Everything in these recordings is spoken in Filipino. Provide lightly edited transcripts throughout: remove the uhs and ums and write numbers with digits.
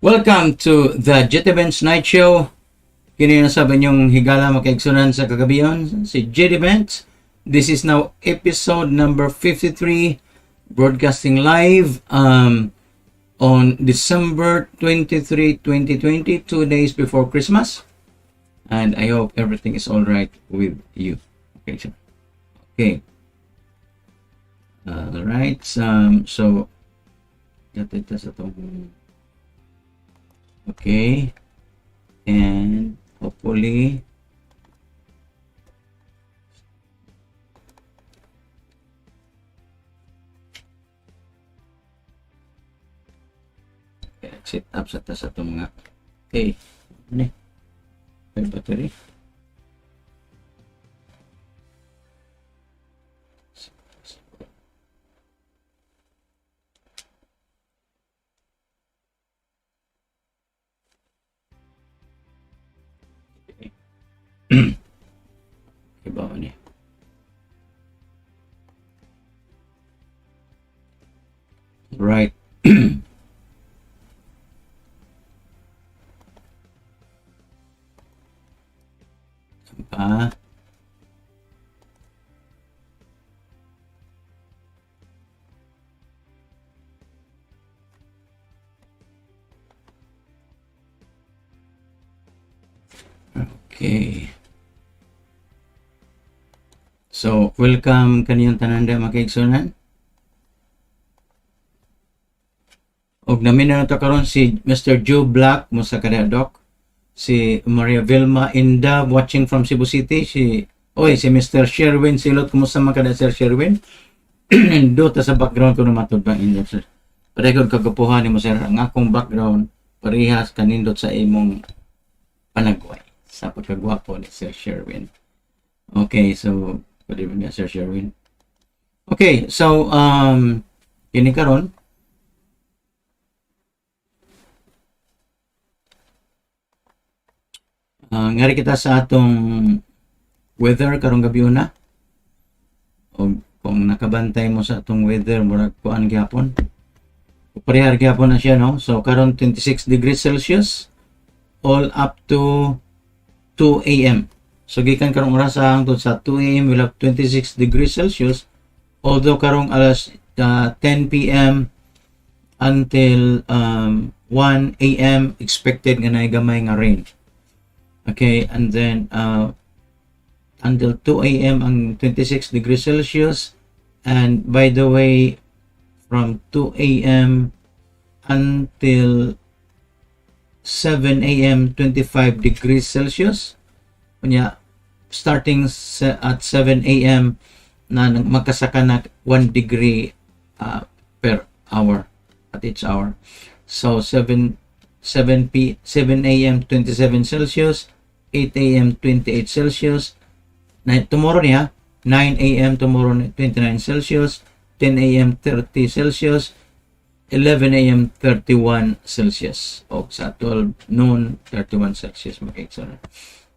Welcome to the Benz Nightshow. Kini na sa banyong higala makaigsunan sa kagabiyon si Benz. This is now episode number 53, broadcasting live on December 23, 2020, 2 days before Christmas. And I hope everything is all right with you. Okay, so okay. All right. So dito sa itong okay, and hopefully set up sa itong mga okay, ano may battery. Iba niya. Right. Okay. So, welcome kaniyong tananda makaigsunan. Og namin na ito karon si Mr. Joe Black mo sa Kadadok, si Maria Vilma Inda watching from Cebu City, si Mr. Sherwin Silot. Kumusta man kada Sir Sherwin? Do ta sa background ko na matod bang inyo sir. Pareho kagapuhan nimo sir, ang akong background parehas kanindot sa imong panagway sa pagkagwapo ni Sir Sherwin. Okay, so good evening Sir Sherwin. Okay, so kini karon ngari kita sa atong weather karong gabi una. O kung nakabantay mo sa atong weather murag kuan gyapon. Parehar gyapon na siya, no? So karon 26 degrees Celsius all up to 2 a.m. So gikan karong oras hangtod sa 2 a.m. we'll have 26 degrees Celsius, although karong alas 10 p.m. until 1 a.m. expected nga na gamay nga rain. Okay, and then until 2 a.m. ang 26 degrees Celsius, and by the way from 2 a.m. until 7 a.m. 25 degrees Celsius. Kunya starting at 7 a.m. na magkasaka na 1 degree per hour at each hour. So 7 a.m. 27 Celsius, 8 a.m. 28 Celsius. Tomorrow niya 9 a.m. tomorrow 29 Celsius, 10 a.m. 30 Celsius, 11 a.m. 31 Celsius. O sa 12 noon 31 Celsius makikita.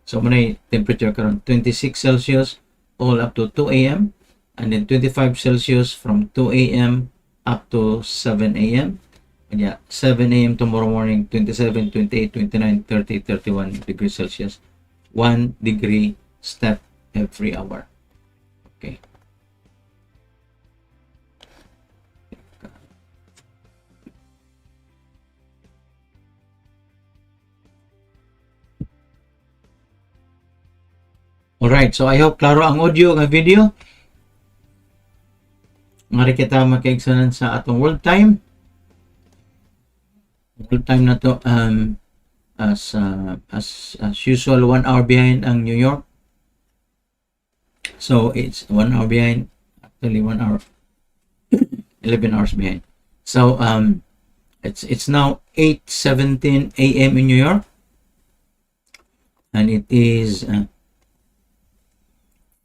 So manay temperature karon 26 Celsius all up to 2 a.m. and then 25 Celsius from 2 a.m. up to 7 a.m. And yeah, 7 a.m. tomorrow morning 27, 28, 29, 30, 31 degrees Celsius. 1 degree step every hour. Okay. Alright, so I hope klaro ang audio ng video. Ngari kita makaigsunan sa atong world time. World time na to as usual 1 hour behind ang New York. So it's 1 hour behind, actually 1 hour 11 hours behind. So it's now 8:17 a.m. in New York, and it is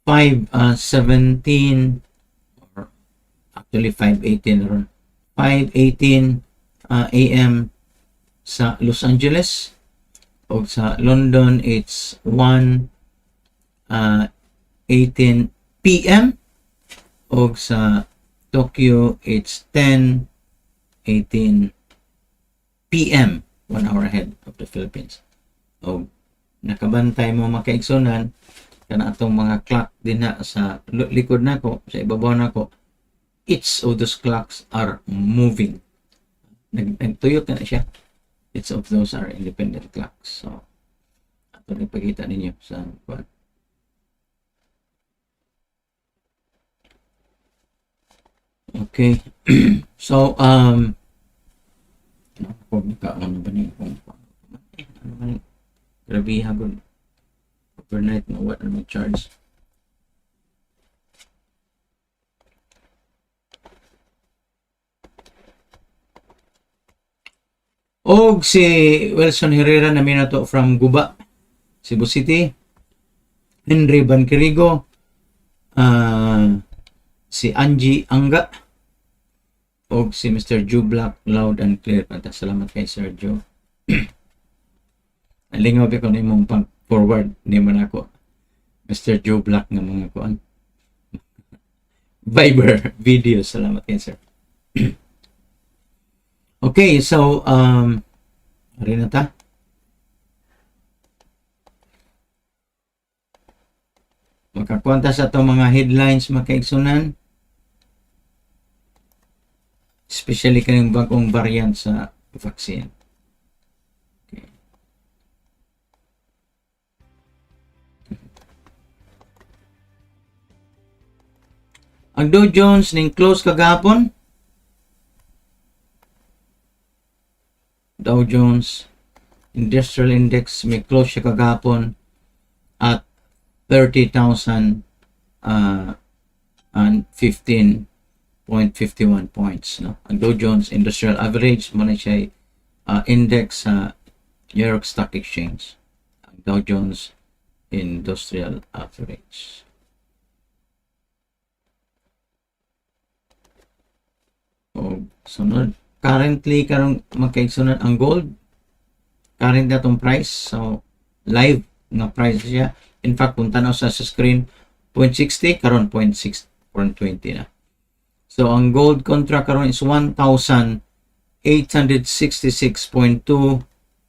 5:17 or actually 5:18 a.m. sa Los Angeles, o sa London it's 1:18 p.m. o sa Tokyo it's 10:18 p.m. 1 hour ahead of the Philippines. O nakabantay mo makaigsunan kana atong mga clock din na sa likod nako, sa ibabaw nako, each of those clocks are moving. Nagtuyot na siya. Each of those are independent clocks. So ato ni pagkita ninyo sa kuan. Okay. So kung ano ba ni kung ano ba ni grabe hagod overnight na what na charge. Og si Wilson Herrera na minato from Guba, Cebu City. Henry Banquerigo, si Angie Anga, og si Mr. Joe Black, loud and clear. Salamat kay Sir Joe. Nalingaw ko na imong pang-forward ni man ako. Mr. Joe Black nga mga kuan. Viber video. Salamat kay Sir. Okay, so rin na ta. Makakwanta sa itong mga headlines makaigsunan. Especially kanyang bagong variant sa vaccine. Okay. Ang Dow Jones ning close kagapon. Dow Jones Industrial Index may close siya kagapon at 30,000 and 15.51 points. No? Ang Dow Jones Industrial Average muna siya index sa New York Stock Exchange. Ang Dow Jones Industrial Average. O, sunod. Currently, karong magkaigsunan ang gold. Current na itong price. So, live na price siya. In fact, kung tanaw sa screen, 0.60, karon 0.6, 0.20 na. So, ang gold contract karon is 1,866.2,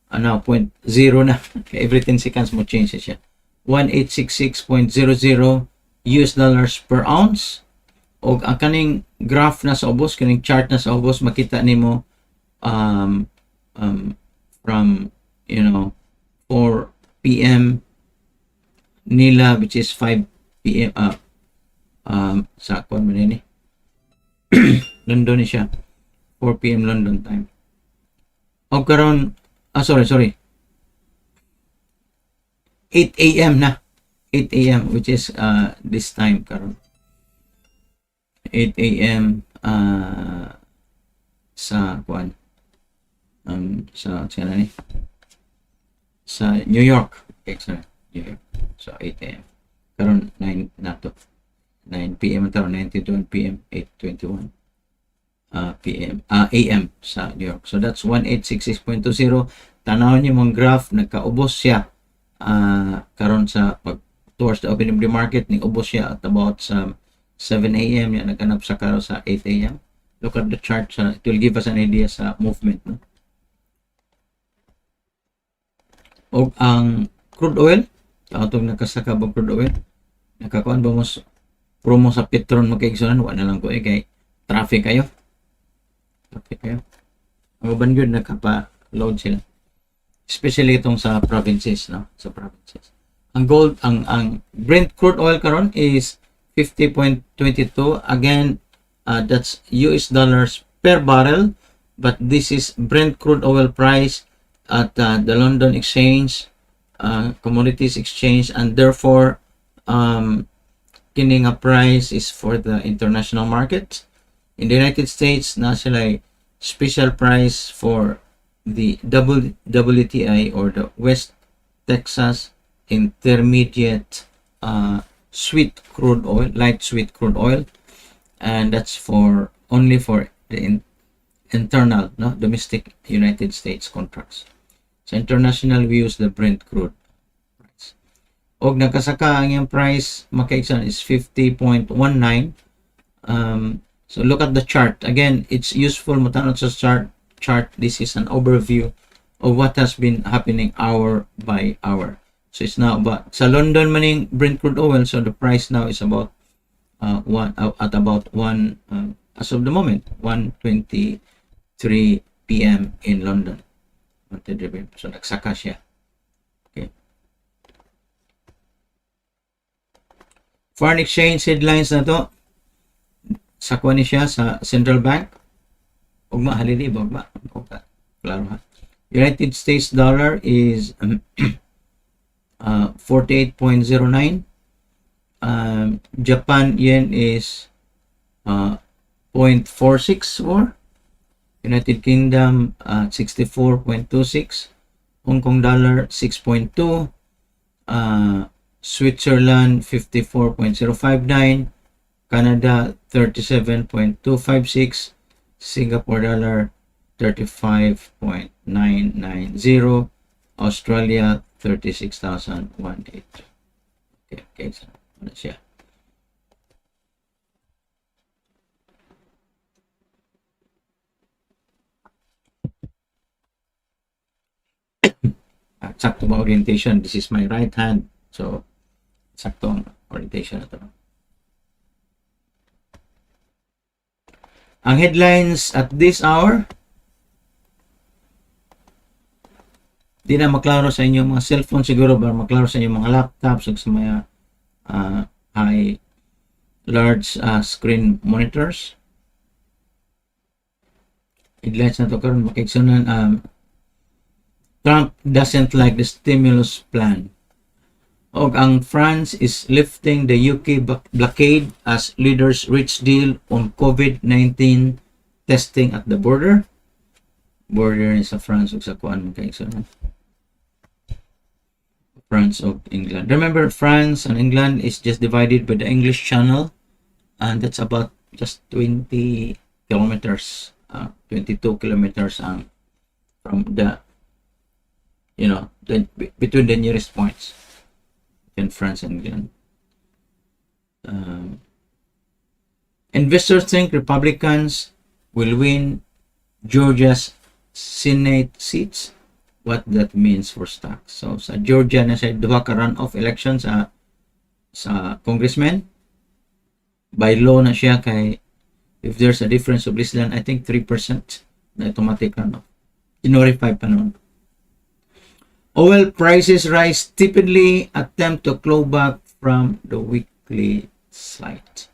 0 na. Every 10 seconds mo change siya. 1,866.00 US dollars per ounce. O ang kaning graph na sa ubos, kaning chart na sa ubos, makita nimo from 4 p.m. nila, which is 5 p.m. Sa kuan man ni London ni siya, 4 p.m. London time. O karon sorry 8 a.m. na, 8 a.m. which is this time karon 8 a.m. sa kuan sa New York. Okay, sorry, New York. So 8 a.m. karon 9 nato, 9 p.m. taron, 9:21 p.m. 8:21 p.m. a.m. sa New York. So that's 1,866.20. Tanawon niyo mong graph, nagkaubos siya karon sa towards the opening of the market, ning ubos siya at about sa 7 a.m. yan, nagkanap sa karo sa 8 a.m. Look at the chart. It will give us an idea sa movement. No? O ang crude oil, itong nakasaka ba crude oil, nakakuan ba mo promo sa Petron magkaigsunan, wala na lang ko kay traffic kayo. Ang uban yun, nakapa-load sila. Especially itong sa provinces, no? Sa provinces. Ang gold, ang Brent crude oil karon is 50.22. Again, that's US dollars per barrel, but this is Brent crude oil price at the London Exchange, Commodities Exchange, and therefore kining price is for the international market. In the United States, na sila special price for the WTI or the West Texas Intermediate sweet crude oil, light sweet crude oil, and that's for only for the internal, no, domestic United States contracts. So international, we use the Brent crude price. Og nakasaka ang yung price makaigsan is 50.19. So look at the chart again. It's useful mo tanong sa chart. This is an overview of what has been happening hour by hour. So it's now about sa London maning Brent crude oil, so the price now is about at about 1 as of the moment 1:23 p.m. in London. So nagsaka siya. Okay. Foreign exchange headlines na to. Sakwa ni siya sa Central Bank. Ugma halili ba? Okay. Klaro ha. United States dollar is 48.09. Japan yen is 0.464. United Kingdom 64.26. Hong Kong dollar 6.2. Switzerland 54.059. Canada 37.256. Singapore dollar 35.990. Australia 36,018. Okay, so ano siya? Sakto ba orientation? This is my right hand. So, sakto ang orientation na to. Ang headlines at this hour, di na maklaro sa inyong mga cellphone siguro, ba maklaro sa inyong mga laptops o sa mga large screen monitors. Headlines na to karon makiksunan. Trump doesn't like the stimulus plan. Og ang France is lifting the UK blockade as leaders reach deal on COVID-19 testing at the border. Border ni sa France ug sa kuan makiksunan. France of England. Remember, France and England is just divided by the English Channel, and that's about just 20 kilometers, 22 kilometers from the, between the nearest points in France and England. Investors think Republicans will win Georgia's Senate seats. What that means for stocks. So sa Georgia na siya duha ka runoff elections sa congressman. By law na siya kay if there's a difference of less than I think 3% na automatic runoff. Inorify pa noon. Oil prices rise steeply, attempt to claw back from the weekly slide.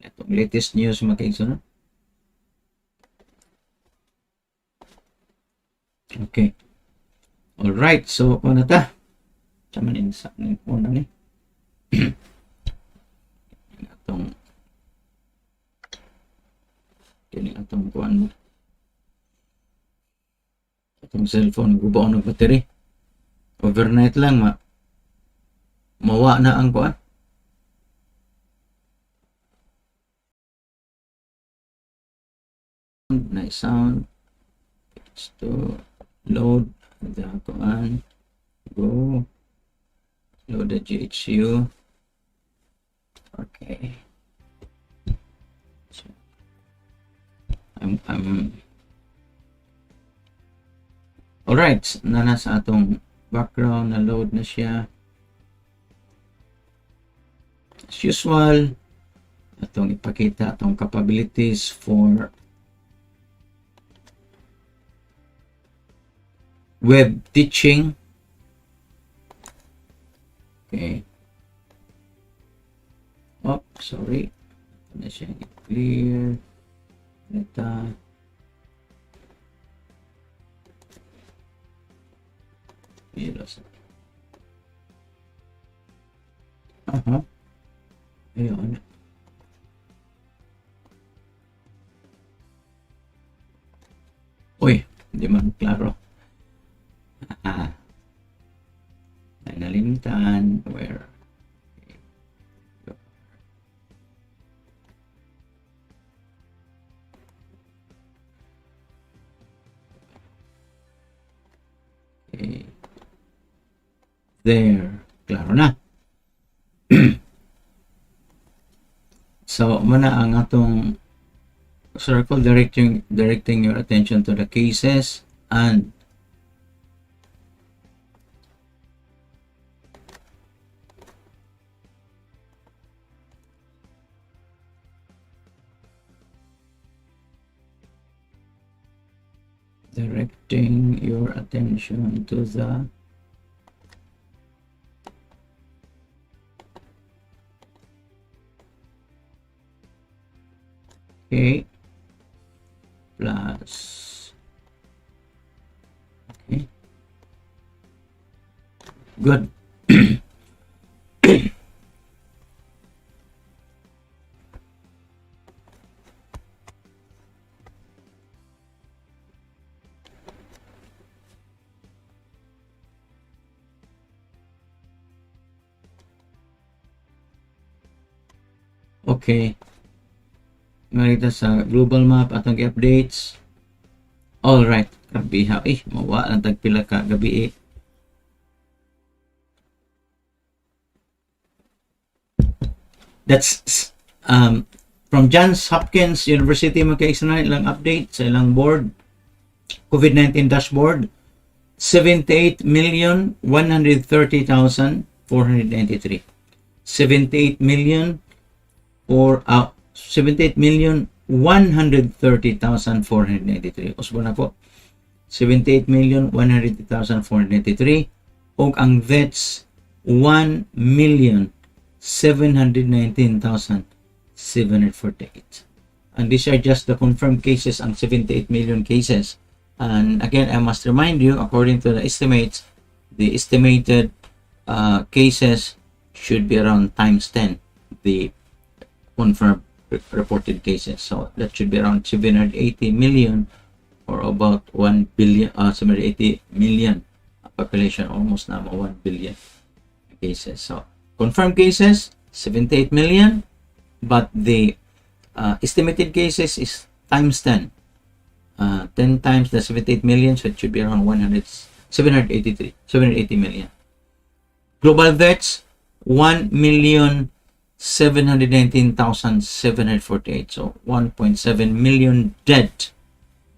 Itong latest news makikita. Okay. Alright, so kung na ta? Sama ni sa phone ni. Atong kuan mo. Atong cellphone gubaw ng battery. Overnight lang mawa na ang kuan. Nice sound. It's to load the kuan. Go. Load the GHU. Okay. So, I'm alright, nasa atong background na load na siya. As usual, atong ipakita atong capabilities for web teaching. Okay. Oh, sorry. Na siya clear. Data. Yes. Ayun. Uy, hindi man klaro. Ay nalimutan. Where? Okay. There. Klaro na. So, muna ang atong circle directing your attention to the cases and Directing your attention to the okay plus okay good. Okay, marita sa global map atong updates. All right, grabe ha, mawa lang tagpila ka gabi That's from Johns Hopkins University magkaigsunan ilang update sa ilang board COVID-19 dashboard. 78,130,493. 78,130,493. Usbo na po. 78,130,493 og ang vets 1,719,748. And these are just the confirmed cases, ang 78 million cases. And again, I must remind you, according to the estimates, the estimated cases should be around times 10 the confirmed reported cases. So that should be around 780 million or about 1 billion, 780 million population, almost na 1 billion cases. So confirmed cases, 78 million, but the estimated cases is times 10. 10 times the 78 million, so it should be around 780 million. Global deaths, 1,719,748. So 1.7 million dead.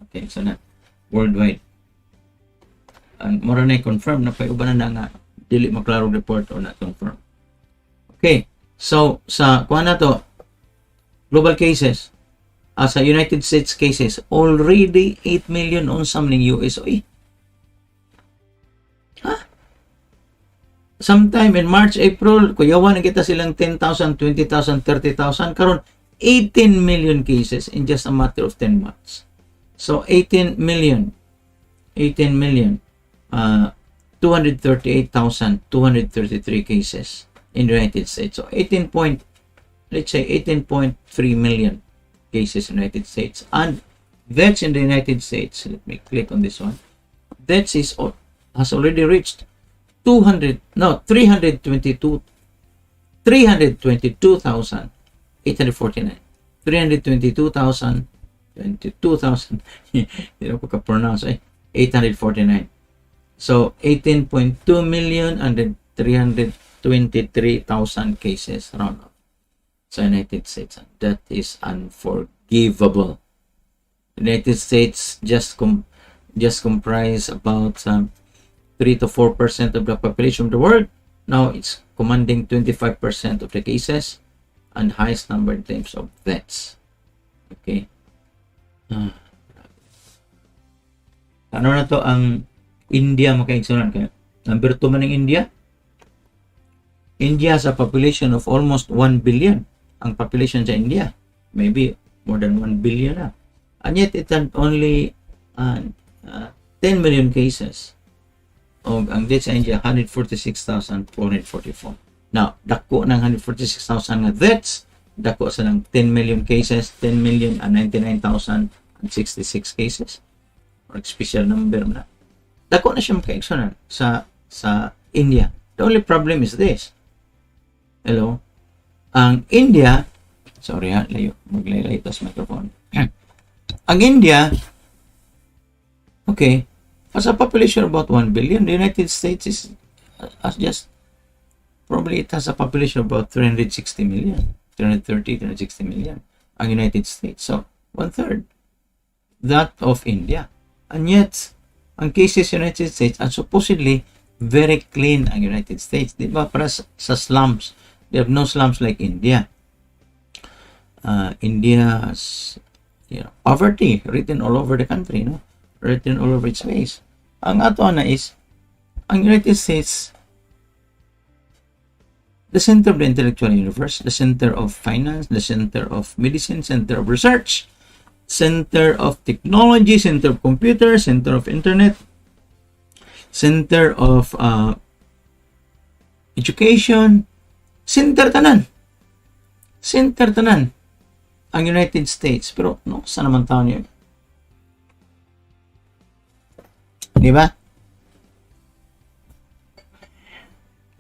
Okay, so na worldwide. And more na confirm na pa uban na nga dili maklaro report o na confirm. Okay, so sa kuha na to global cases, sa United States cases, already 8 million on something US. Sometime in March, April, kuyawan na kita silang 10,000, 20,000, 30,000. Karon 18 million cases in just a matter of 10 months. So 18 million, 238,233 cases in the United States. So let's say 18.3 million cases in the United States. And deaths in the United States, let me click on this one. Deaths has already reached 322,849. 22,000, hindi na ko ka-pronounce 849. So 18.2 million and then 323,000 cases around sa United States. That is unforgivable. The United States just comprise about 3 to 4% of the population of the world. Now it's commanding 25% of the cases and highest number in terms of deaths. Okay. Ano na to ang India makaigsunan kaya? Number 2 man ng India. India has a population of almost 1 billion. Ang population sa India, maybe more than 1 billion na. And yet, it had only 10 million cases. O ang deaths sa India, 146,444. Now, dako ng 146,000 nga deaths, dako sa ng 10 million cases, 10,099,066 cases. Or special number na. Dako na siya makaigsunan sa India. The only problem is this. Hello? Ang India, sorry ha, maglaylay ito sa microphone. Ang India, okay, has a population of about 1 billion. The United States is just, probably it has a population of about 360 million. 360 million. Ang United States. So, 1/3 that of India. And yet, ang cases in the United States are supposedly very clean ang United States. Di ba? Para sa slums. They have no slums like India. India has poverty written all over the country, no? written all over its face. Ang ato na is, ang United States, the center of the intellectual universe, the center of finance, the center of medicine, center of research, center of technology, center of computer, center of internet, center of education, center tanan. Center tanan ang United States. Pero no, saan naman tao niyo? Di ba?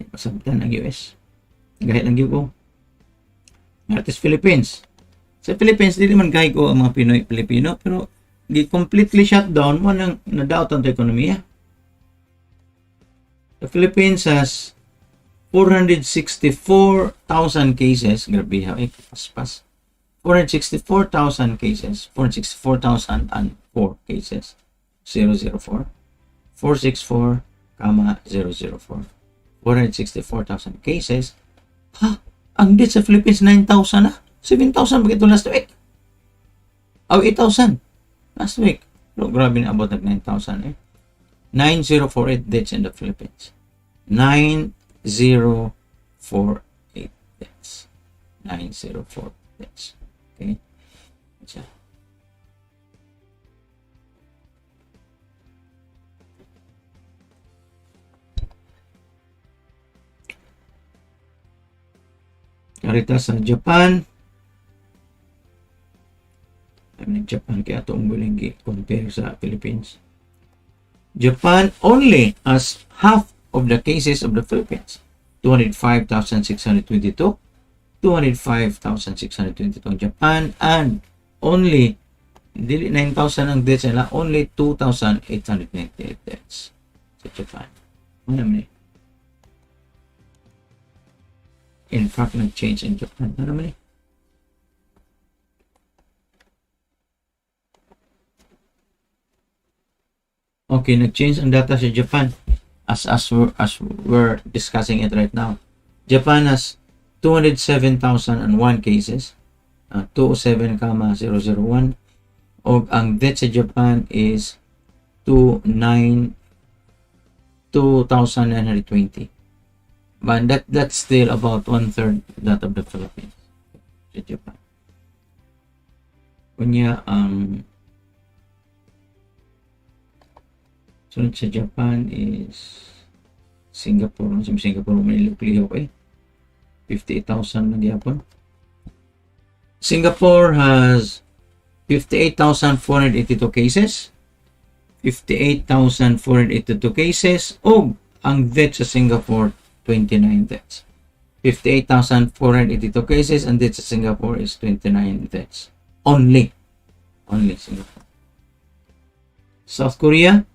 Pasabtan ang US. Gahit lang yun ko. Artist Philippines. Sa Philippines, di naman gahit ko ang mga Pinoy-Pilipino, pero completely shut down mo nang nadaot ang ekonomiya. The Philippines has 464,000 cases. Grabe ha, paspas. 464,000 cases. 464,004 cases. 004. 464, 004. 464,000 cases. Ha? Ang death sa Philippines, 9,000 na. 7,000 bakit ito last week? 8,000 last week. Pero grabe na about 9,000 eh. 9048 deaths in the Philippines. 9048 deaths. 904 deaths. Okay? So, karita sa Japan. Japan kaya ito ang guling compare sa Philippines. Japan only has half of the cases of the Philippines. 205,622. 205,622 ang Japan, and only 9,000 ang deaths nila, only 2,898 deaths sa Japan. Ano naman eh? In fact, nag-change in Japan. Ano naman eh? Okay, nag-change ang data sa Japan as we're discussing it right now. Japan has 207,001 cases, 207,001, o ang death sa Japan is 2,920. But that's still about 1/3 that of the Philippines sa Japan. Kunya, sunod sa Japan is Singapore. Singapore may liho eh. 58,000 na gyapon. Singapore has 58,482 cases. 58,482 cases. O ang death sa Singapore, 29 deaths. 58,482 cases, and death sa Singapore is 29 deaths. Only Singapore. South Korea.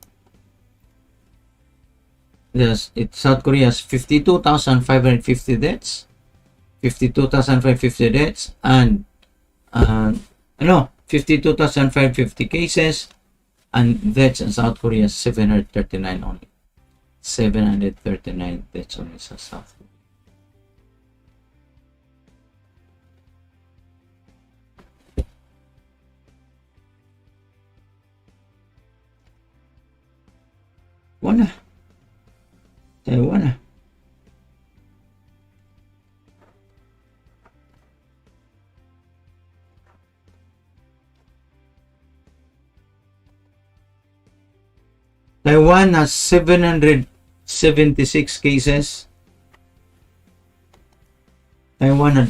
South Korea has 52,550 deaths. 52,550 deaths, and 52,550 cases, and deaths in South Korea 739 only. 739 deaths only sa South Korea. Taiwan. Taiwan has 776 cases. Taiwan had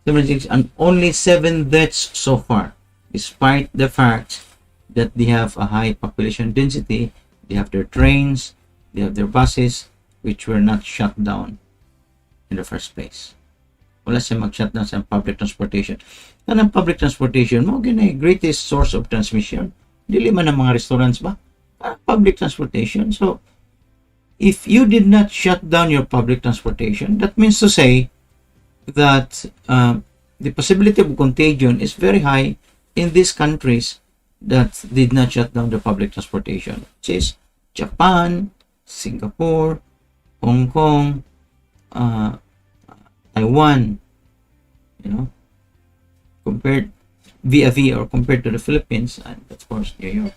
76 and only 7 deaths so far, despite the fact that they have a high population density. They have their trains, they have their buses, which were not shut down in the first place. Wala siya mag-shut down sa public transportation. Kanang public transportation mo, ginay greatest source of transmission. Dili man ang mga restaurants ba? Public transportation. So, if you did not shut down your public transportation, that means to say that the possibility of contagion is very high in these countries that did not shut down the public transportation, which is Japan, Singapore, Hong Kong, Taiwan, compared via or compared to the Philippines, and of course New York.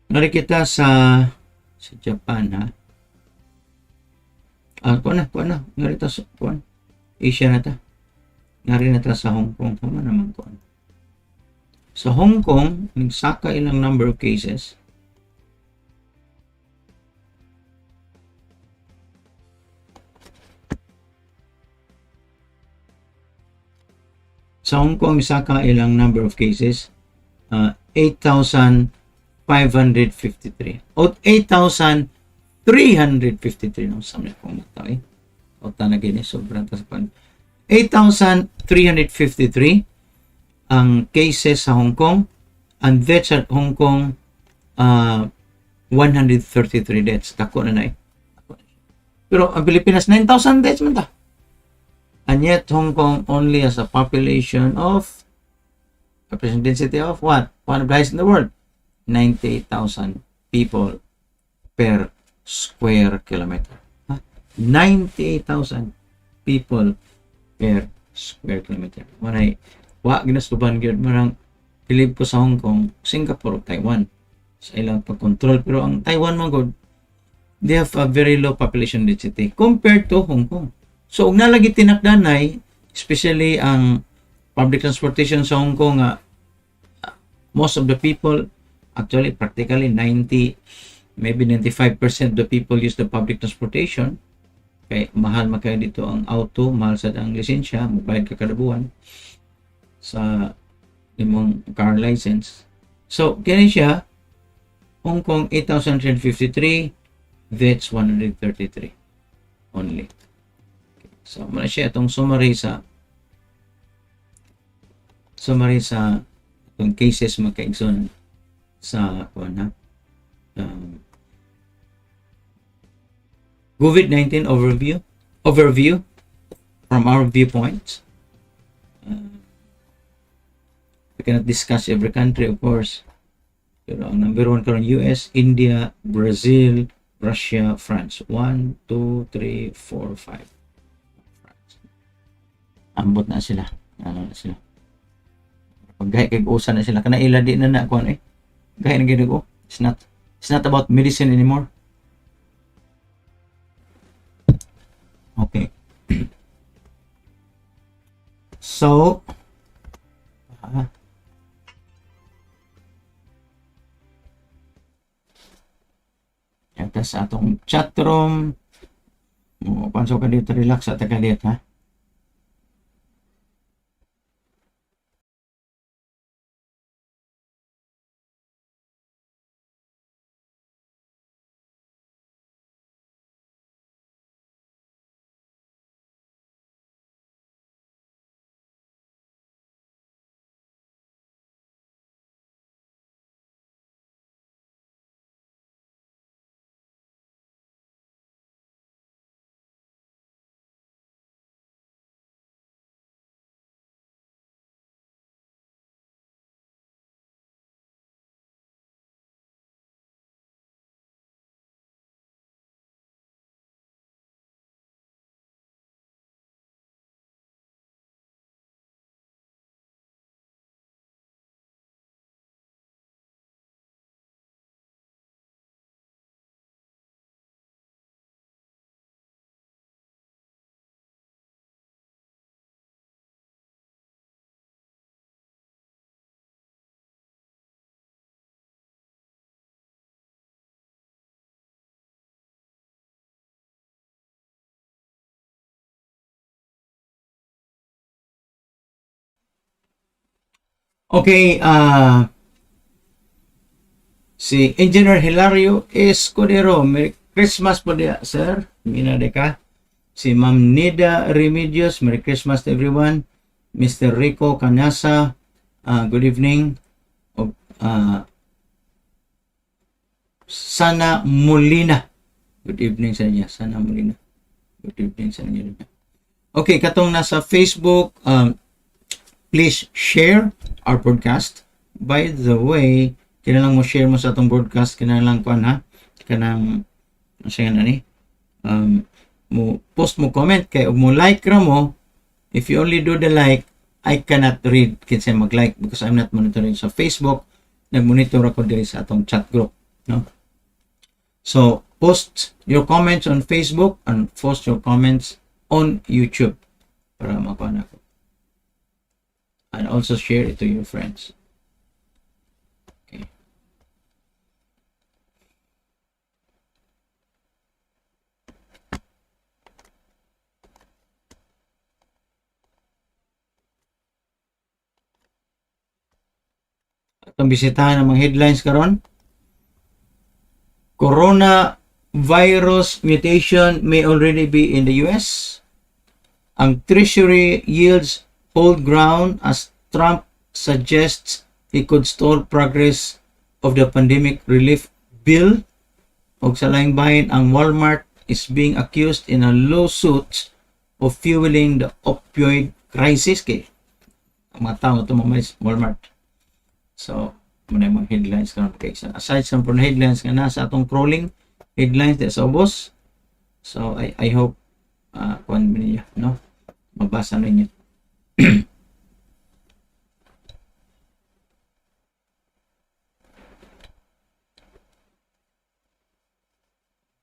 Nari kita sa Japan, ha? Kuha na. Nari ta sa, Asia na ta. Nari na ta sa Hong Kong. Tama naman kuha. Sa Hong Kong, nagsaka ilang number of cases. Sa Hong Kong, isaka ilang number of cases? 8,553. O 8,353. No, sa mga kong mataw eh. O tanagin eh, sobrang tasapan. 8,353 ang cases sa Hong Kong. And deaths at Hong Kong, 133 deaths. Dako na eh. Pero ang Pilipinas, 9,000 deaths man ta. And yet, Hong Kong only has a population of, a population density of what? One of the highest in the world. 98,000 people per square kilometer. 98,000 people per square kilometer. Manay, ginastuban gyud marang believe ko sa Hong Kong, Singapore, Taiwan. Sa ilang pag-control. Pero ang Taiwan man god, they have a very low population density compared to Hong Kong. So, ug nalagi tinakdanay, especially ang public transportation sa Hong Kong, most of the people, actually, practically 90, maybe 95% of the people use the public transportation. Kaya mahal makayo dito ang auto, mahal sa ang lisensya, magbayad ka kada buwan sa imong car license. So, kaya siya, Hong Kong 8,353, that's 133 only. So, muna siya itong summary sa itong cases magkaigsoon sa COVID-19 overview from our viewpoint. We cannot discuss every country, of course. Pero ang number 1 karon US, India, Brazil, Russia, France. 1, 2, 3, 4, 5. Ambot na sila. Ano na sila. Pag kay usa na sila kana ila di na kuan eh. Gahi na gid ko. It's not about medicine anymore. Okay. So ito sa atong chat room. Panso ka dito, relax at ka dito, ha? Okay, si Engineer Hilario Escudero, Merry Christmas po dia, sir. Minade ka. Si Ma'am Nida Remedios, Merry Christmas to everyone. Mr. Rico Canasa, good evening. Sana Molina, good evening sa inyo. Sana Molina, good evening sa inyo. Okay, katong nasa Facebook, please share our broadcast. By the way, kailangan mo share mo sa atong broadcast, kailangan kuan ha, kanang siya na ni mo post mo comment kay ug mo like ra mo. If you only do the like, I cannot read kinsa mag-like because I'm not monitoring sa Facebook. Nag-monitor ako diri sa atong chat group. No? So, post your comments on Facebook and post your comments on YouTube para makuha na ko. And also share it to your friends. Okay. Atong bisitahan ang mga headlines karon. Coronavirus mutation may already be in the US. Ang Treasury yields hold ground as Trump suggests he could stall progress of the pandemic relief bill. Og sa laing bahin, ang Walmart is being accused in a lawsuit of fueling the opioid crisis. Kay ang mga tao ito mga Walmart. So, muna yung mga headlines ka kay aside sa mga headlines nga nasa atong crawling headlines sa ubos. So, I hope kuhan niyo, no? Mabasa ninyo.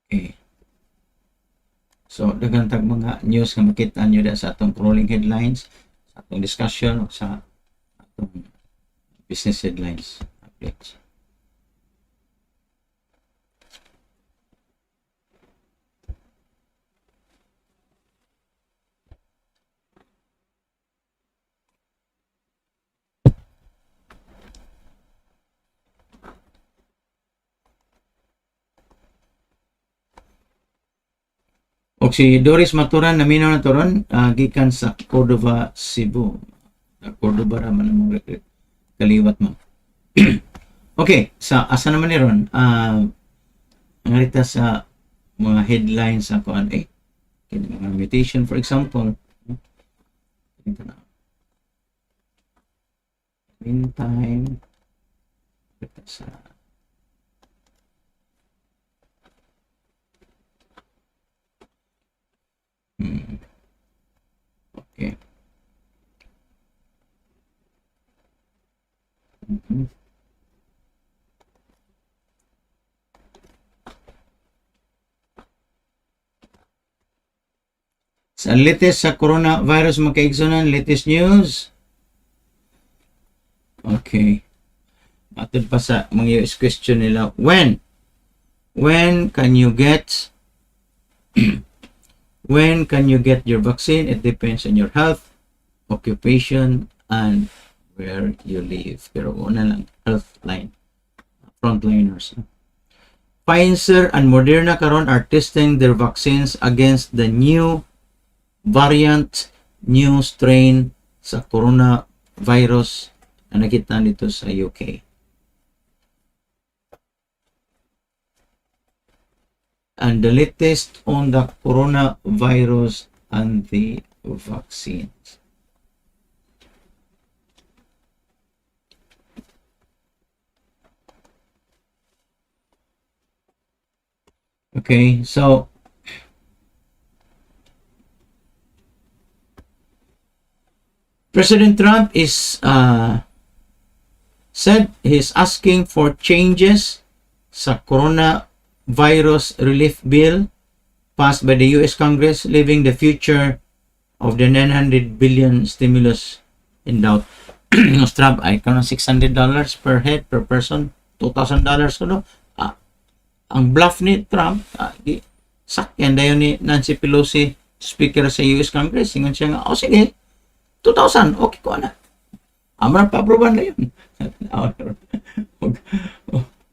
Okay. So, daghang tag mga news nga makita nyo sa atong crawling headlines, sa atong discussion, o sa atong business headlines updates. O si Doris Maturan, naminaw na turon, gikan sa Cordova, Cebu. Cordova raman ang mga kaliwat mo. Okay, sa asa naman ni ron, ngarita sa mga headlines sa kuan mga mutation, for example. Ito na. Meantime, ito sa okay. Sa latest sa coronavirus mga kaigsunan, latest news. Okay. Matod pa sa mga US question nila, when can you get when can you get your vaccine? It depends on your health, occupation, and where you live. Pero una lang, health line. Frontliners. Pfizer and Moderna karon are testing their vaccines against the new variant, new strain sa coronavirus na nakita dito sa UK. And the latest on the coronavirus and the vaccines. Okay, so President Trump is said he's asking for changes sa coronavirus relief bill passed by the US Congress, leaving the future of the $900 billion stimulus in doubt. Trump ay kano $600 per head per person, $2,000 kuno. Ang bluff ni Trump, sakyan dayon ni Nancy Pelosi, speaker sa US Congress, ingon siya nga, sige, 2,000, okay ko na. Amara pa-aproban na yun.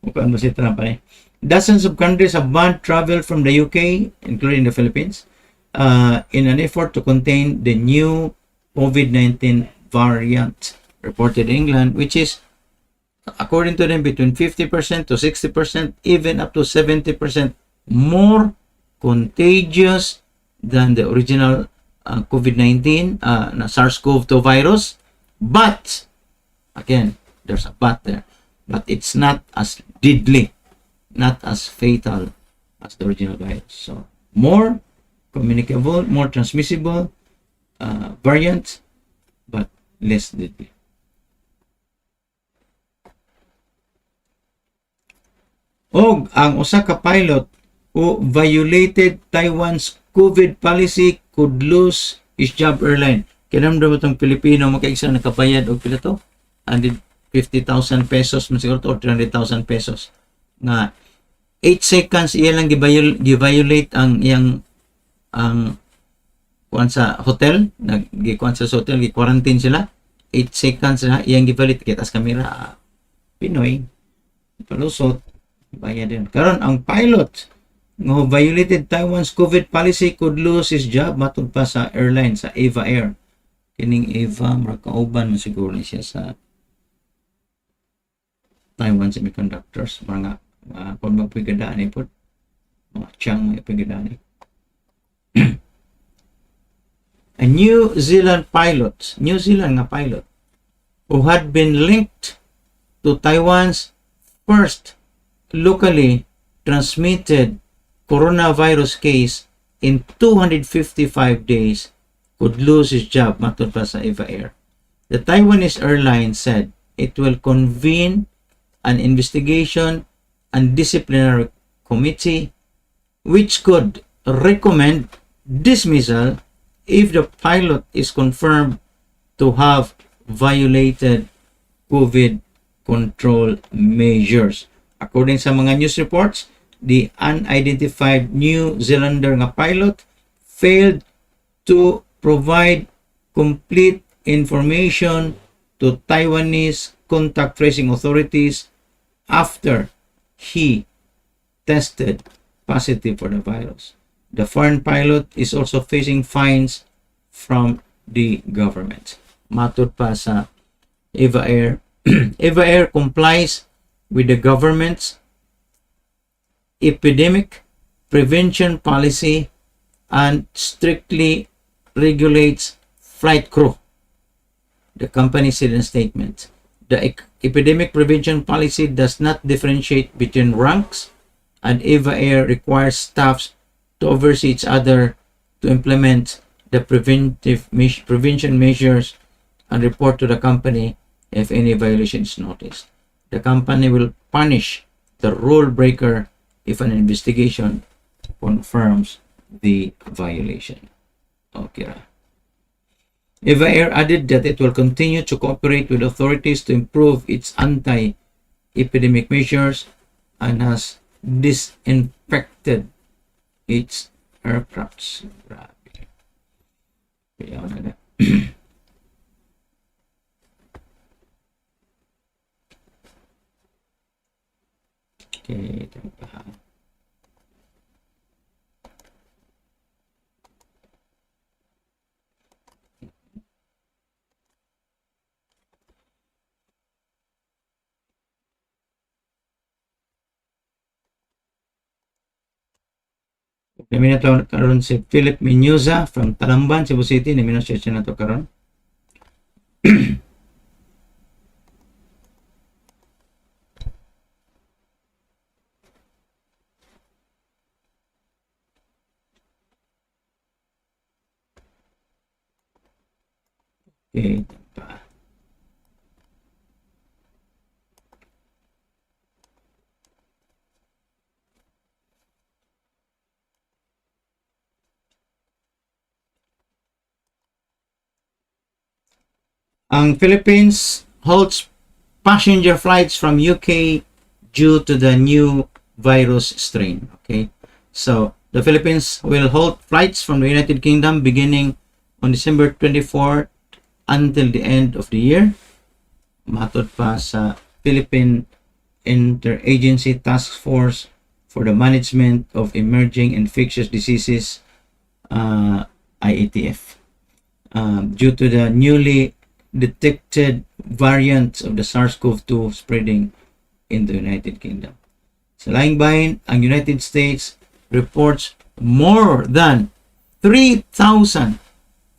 Mukhang mo si Trump ay. Dozens of countries have banned travel from the UK, including the Philippines, in an effort to contain the new COVID-19 variant reported in England, which is, according to them, between 50% to 60%, even up to 70% more contagious than the original COVID-19 na SARS-CoV-2 virus. But, again, there's a but there. But it's not as deadly, not as fatal as the original virus. So, more communicable, more transmissible variant, but less deadly. Og ang usa ka pilot who violated Taiwan's COVID policy could lose his job airline. Kinamdam mo itong Pilipino makaisa nakabayad og pila to? 150,000 pesos man siguro to, or 300,000 pesos. Nga 8 seconds iya lang gi-violate ang iyang ang kuan sa hotel, nag-kuan sa hotel, gi-quarantine sila. 8 seconds na iyang gi-violate kitas kamera. Pinoy palusot bayad din. Karon ang pilot nga violated Taiwan's COVID policy could lose his job matod pa sa airline sa Eva Air. Kining Eva mura kauban man siguro ni siya sa Taiwan Semiconductors, mga kung magpigadaan ni po mga tiyang magpigadaan ni. A New Zealand nga pilot who had been linked to Taiwan's first locally transmitted coronavirus case in 255 days could lose his job matod pa sa Eva Air. The Taiwanese airline said it will convene an investigation and disciplinary committee which could recommend dismissal if the pilot is confirmed to have violated COVID control measures. According sa mga news reports, the unidentified New Zealander nga pilot failed to provide complete information to Taiwanese contact tracing authorities after he tested positive for the virus. The foreign pilot is also facing fines from the government. Matod pa sa Eva Air, Eva Air complies with the government's epidemic prevention policy and strictly regulates flight crew. The company said in a statement, the epidemic prevention policy does not differentiate between ranks, and Eva Air requires staffs to oversee each other to implement the prevention measures and report to the company if any violation is noticed. The company will punish the rule breaker if an investigation confirms the violation. Okay. Eva Air added that it will continue to cooperate with authorities to improve its anti-epidemic measures and has disinfected its aircrafts. Grabe. Kaya na. Okay, tama. Nami na to karon si Philip Minyuza from Talamban, Cebu City. Nami na siya na to karon. Okay, pa. Ang Philippines halts passenger flights from UK due to the new virus strain. Okay, so the Philippines will halt flights from the United Kingdom beginning on December 24 until the end of the year. Matod pa sa Philippine Interagency Task Force for the Management of Emerging Infectious Diseases, IATF, due to the newly detected variants of the SARS-CoV-2 spreading in the United Kingdom. Sa laing bahin, ang United States reports more than 3,000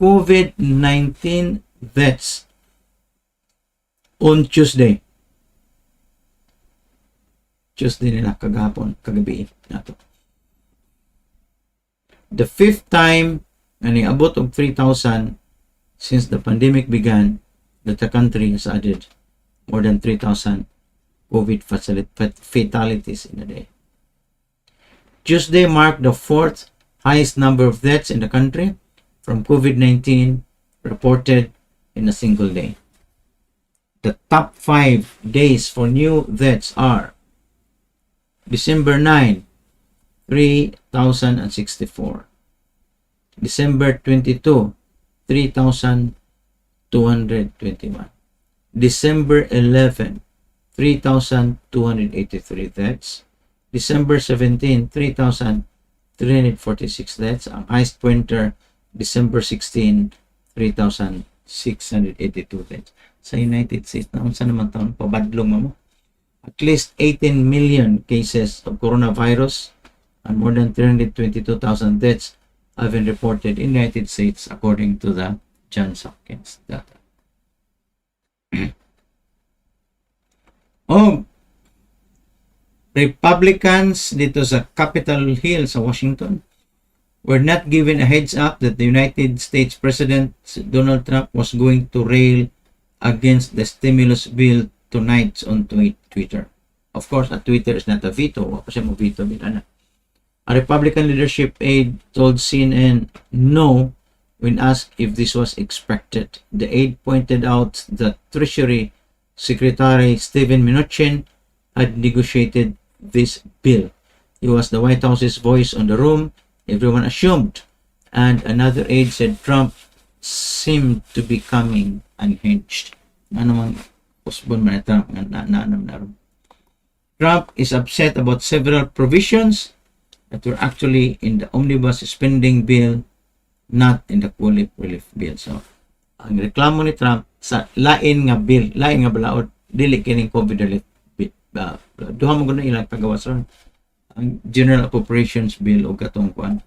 COVID-19 deaths on Tuesday. Tuesday nila kagahapon, kagabi nato. The fifth time na niabot og 3,000 since the pandemic began, that the country has added more than 3,000 COVID fatalities in a day. Tuesday marked the fourth highest number of deaths in the country from COVID-19 reported in a single day. The top 5 days for new deaths are December 9, 3,064. December 22, 3,221. December 11, 3,283 deaths. December 17, 3,346 deaths. Ang highest pointer, December 16, 3,682 deaths. Sa United States, naunsa naman taon, pabadlong mo. At least 18 million cases of coronavirus and more than 322,000 deaths have been reported in the United States according to the Johns Hopkins data. Republicans dito sa Capitol Hill sa Washington were not given a heads up that the United States President Donald Trump was going to rail against the stimulus bill tonight on Twitter. Of course, a Twitter is not a veto. Wala pa siya mo veto. A Republican leadership aide told CNN no when asked if this was expected. The aide pointed out that Treasury Secretary Steven Mnuchin had negotiated this bill. He was the White House's voice on the room. Everyone assumed. And another aide said Trump seemed to be coming unhinged. Ano mang usbon man na Trump na Trump is upset about several provisions that were actually in the omnibus spending bill, not in the COVID relief bill. So, ang reklamo ni Trump sa lain nga bill, lain nga balaod, dili kining COVID relief bill. Duha mo guna ilang pagawas ron. Ang General Appropriations Bill o katong kuan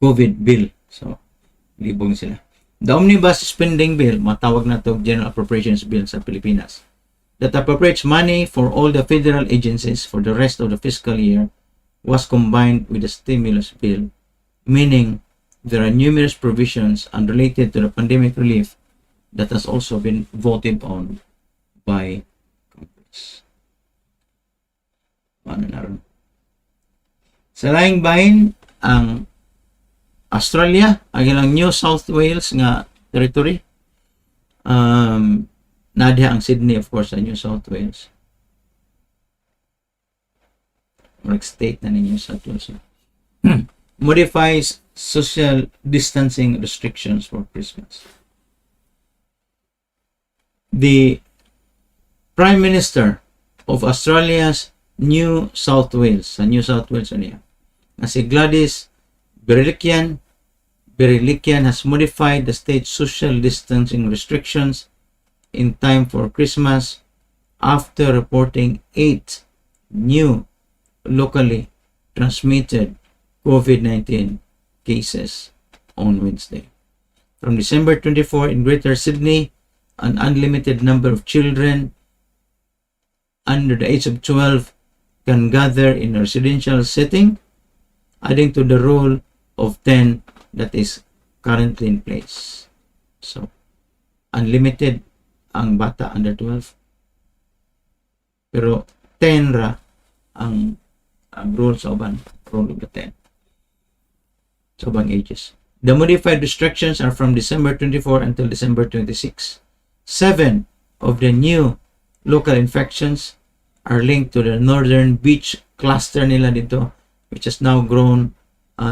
COVID bill. So, libong sila. The Omnibus Spending Bill, matawag na to General Appropriations Bill sa Pilipinas, that appropriates money for all the federal agencies for the rest of the fiscal year, was combined with the stimulus bill, meaning there are numerous provisions unrelated to the pandemic relief that has also been voted on by Congress. Ano na rin? Sa laing bahin, ang Australia, ang ilang New South Wales nga territory, nadya ang Sydney, of course, sa New South Wales. Or state na ni New South Wales. Modifies social distancing restrictions for Christmas. The Prime Minister of Australia's New South Wales, sa New South Wales niya, na si Gladys Berejiklian has modified the state's social distancing restrictions in time for Christmas after reporting 8 new locally transmitted COVID-19 cases on Wednesday. From December 24 in Greater Sydney, an unlimited number of children under the age of 12 can gather in a residential setting, adding to the rule of 10 that is currently in place. So, unlimited ang bata under 12. Pero 10 ra ang rule sa uban, rule of the 10. Sa ubang ages. The modified restrictions are from December 24 until December 26. 7 of the new local infections are linked to the Northern Beach cluster nila dito, which has now grown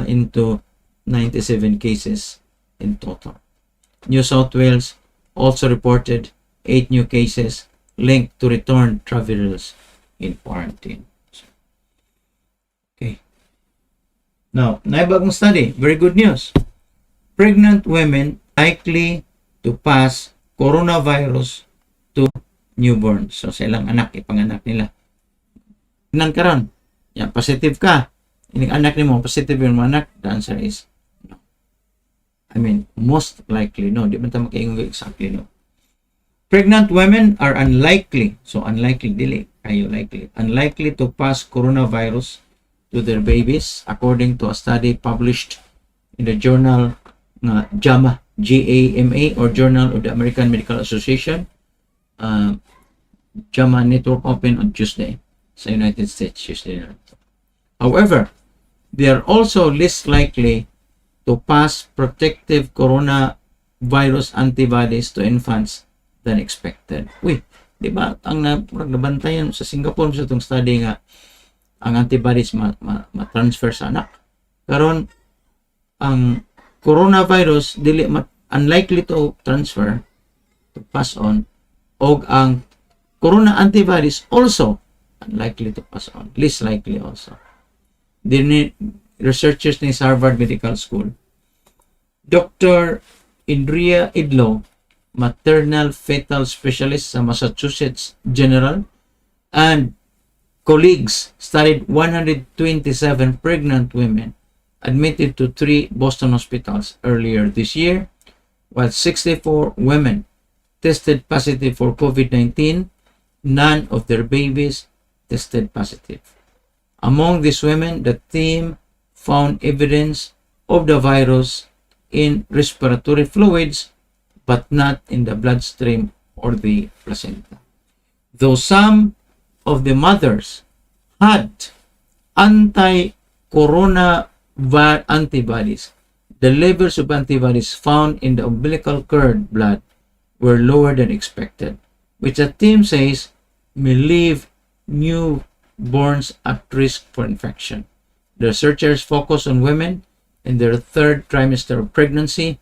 into 97 cases in total. New South Wales also reported 8 new cases linked to returned travelers in quarantine. Okay. Now, naibagong study. Very good news. Pregnant women likely to pass coronavirus to newborns. So, sa ilang anak, ipanganak nila. Nang karon, yan, positive ka. Ining anak ni mo, positive yung anak. The answer is no. I mean, most likely no. Di man tayo makaingon exactly no. Pregnant women are unlikely, so unlikely, dili kayo likely, unlikely to pass coronavirus to their babies, according to a study published in the journal JAMA, G-A-M-A, or Journal of the American Medical Association. JAMA network open on Tuesday sa United States. Tuesday. However, they are also less likely to pass protective coronavirus antibodies to infants than expected. Uy, di ba ang nabantayan sa Singapore sa itong study nga ang antibodies ma-transfer sa anak. Karon ang coronavirus dili unlikely to transfer, to pass on, og ang corona antibodies also unlikely to pass on, least likely also. Researchers ni Harvard Medical School, Dr. Indria Idlo, maternal fetal specialist sa Massachusetts General, and colleagues studied 127 pregnant women admitted to 3 Boston hospitals earlier this year, while 64 women tested positive for COVID-19. None of their babies tested positive. Among these women, the team found evidence of the virus in respiratory fluids, but not in the bloodstream or the placenta. Though some of the mothers had anti-corona antibodies, the levels of antibodies found in the umbilical cord blood were lower than expected, which the team says may leave newborns at risk for infection. The researchers focus on women in their 3rd trimester of pregnancy,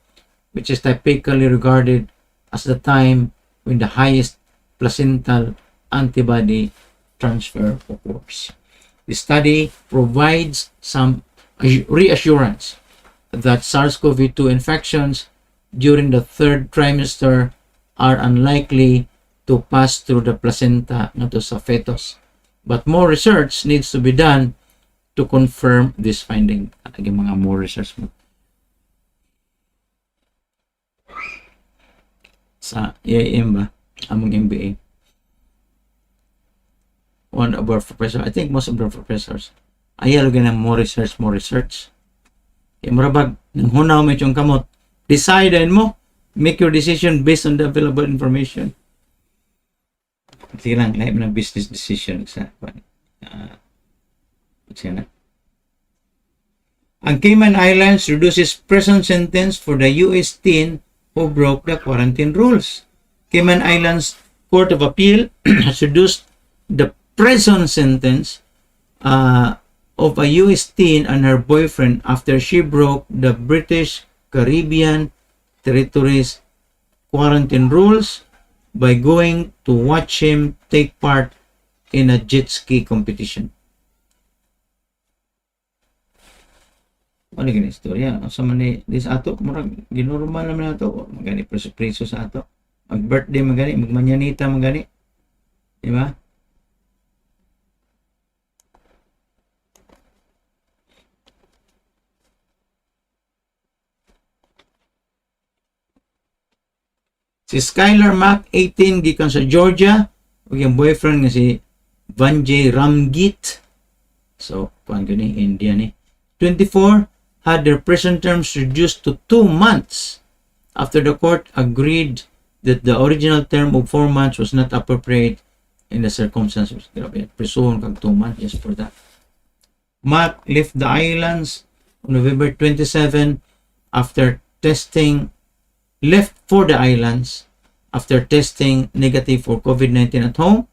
which is typically regarded as the time when the highest placental antibody transfer occurs. The study provides some reassurance that SARS-CoV-2 infections during the 3rd trimester are unlikely to pass through the placenta nato sa fetus. But more research needs to be done to confirm this finding. Lagi mga more research mo. Sa IIM ba? Among MBA. One of our professors, I think most of the professors, ayaw lagi ng more research, more research. Kaya marabag, nang hunaw mo itong kamot, decide mo, make your decision based on the available information. Sige lang, lahat ng business decision sa ang Cayman Islands reduces prison sentence for the US teen who broke the quarantine rules. Cayman Islands Court of Appeal has reduced the prison sentence of a US teen and her boyfriend after she broke the British Caribbean territories quarantine rules by going to watch him take part in a jet ski competition. Ano gani istorya? Sa man ni dis ato murag ginormal naman nato, magani preso sa ato. Mag-birthday magani, magmanyanita magani. Di ba? Si Skylar Mac, 18, gikan sa Georgia. Ug yung boyfriend nga si Vanjay Ramgit. So, kuan gani, India ni. 24, had their prison terms reduced to 2 months after the court agreed that the original term of 4 months was not appropriate in the circumstances. Grabe, prison kag 2 months just for that. Mac left the islands on November 27 after left for the islands after testing negative for COVID-19 at home.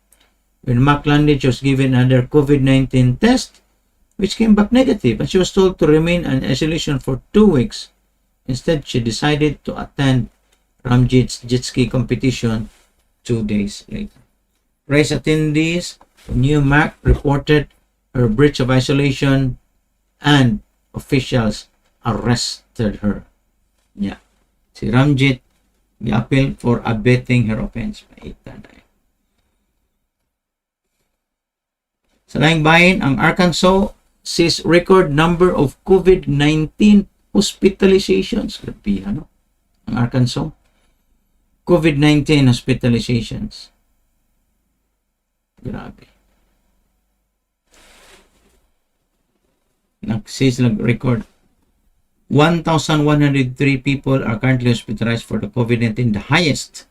When Mac landed, she was given another COVID-19 test, which came back negative, and she was told to remain in isolation for 2 weeks. Instead, she decided to attend Ramjit's jet ski competition 2 days later. Race attendees who knew Mac reported her breach of isolation, and officials arrested her. Yeah. Si Ramjit gi-appeal for abetting her offense. Sa laing bahin, ang Arkansas sees record number of COVID-19 hospitalizations. Grabe, ano? Ang Arkansas. COVID-19 hospitalizations. Grabe. Nag-sees record 1,103 people are currently hospitalized for the COVID-19, the highest